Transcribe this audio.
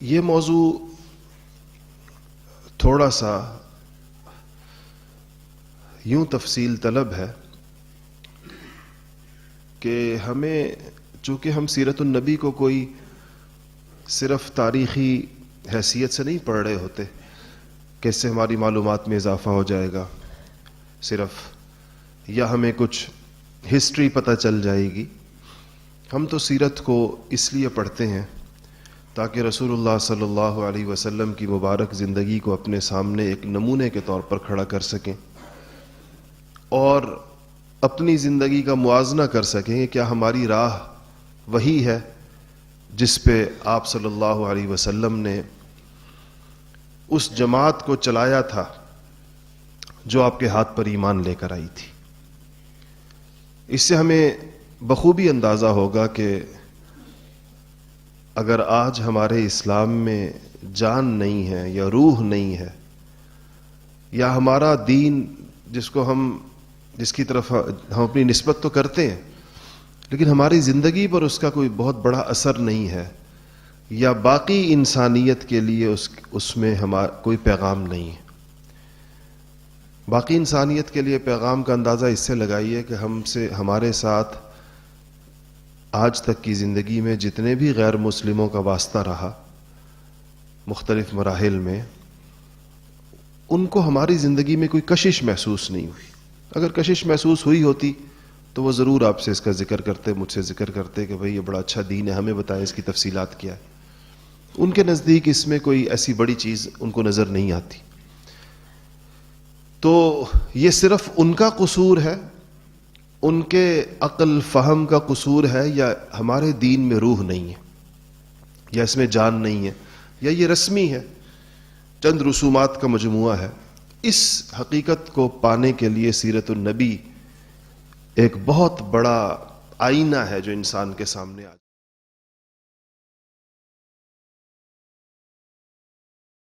یہ موضوع تھوڑا سا یوں تفصیل طلب ہے کہ ہمیں، چونکہ ہم سیرت النبی کو کوئی صرف تاریخی حیثیت سے نہیں پڑھ رہے ہوتے کہ اس سے ہماری معلومات میں اضافہ ہو جائے گا صرف، یا ہمیں کچھ ہسٹری پتہ چل جائے گی. ہم تو سیرت کو اس لیے پڑھتے ہیں تاکہ رسول اللہ صلی اللہ علیہ وسلم کی مبارک زندگی کو اپنے سامنے ایک نمونے کے طور پر کھڑا کر سکیں اور اپنی زندگی کا موازنہ کر سکیں کہ کیا ہماری راہ وہی ہے جس پہ آپ صلی اللہ علیہ وسلم نے اس جماعت کو چلایا تھا جو آپ کے ہاتھ پر ایمان لے کر آئی تھی. اس سے ہمیں بخوبی اندازہ ہوگا کہ اگر آج ہمارے اسلام میں جان نہیں ہے یا روح نہیں ہے، یا ہمارا دین جس کی طرف ہم اپنی نسبت تو کرتے ہیں لیکن ہماری زندگی پر اس کا کوئی بہت بڑا اثر نہیں ہے، یا باقی انسانیت کے لیے اس میں کوئی پیغام نہیں ہے. باقی انسانیت کے لیے پیغام کا اندازہ اس سے لگائیے کہ ہمارے ساتھ آج تک کی زندگی میں جتنے بھی غیر مسلموں کا واسطہ رہا مختلف مراحل میں، ان کو ہماری زندگی میں کوئی کشش محسوس نہیں ہوئی. اگر کشش محسوس ہوئی ہوتی تو وہ ضرور آپ سے اس کا ذکر کرتے، مجھ سے ذکر کرتے کہ بھئی یہ بڑا اچھا دین ہے، ہمیں بتائیں اس کی تفصیلات کیا ہے. ان کے نزدیک اس میں کوئی ایسی بڑی چیز ان کو نظر نہیں آتی. تو یہ صرف ان کا قصور ہے، ان کے عقل فہم کا قصور ہے، یا ہمارے دین میں روح نہیں ہے، یا اس میں جان نہیں ہے، یا یہ رسمی ہے، چند رسومات کا مجموعہ ہے. اس حقیقت کو پانے کے لیے سیرت النبی ایک بہت بڑا آئینہ ہے جو انسان کے سامنے آ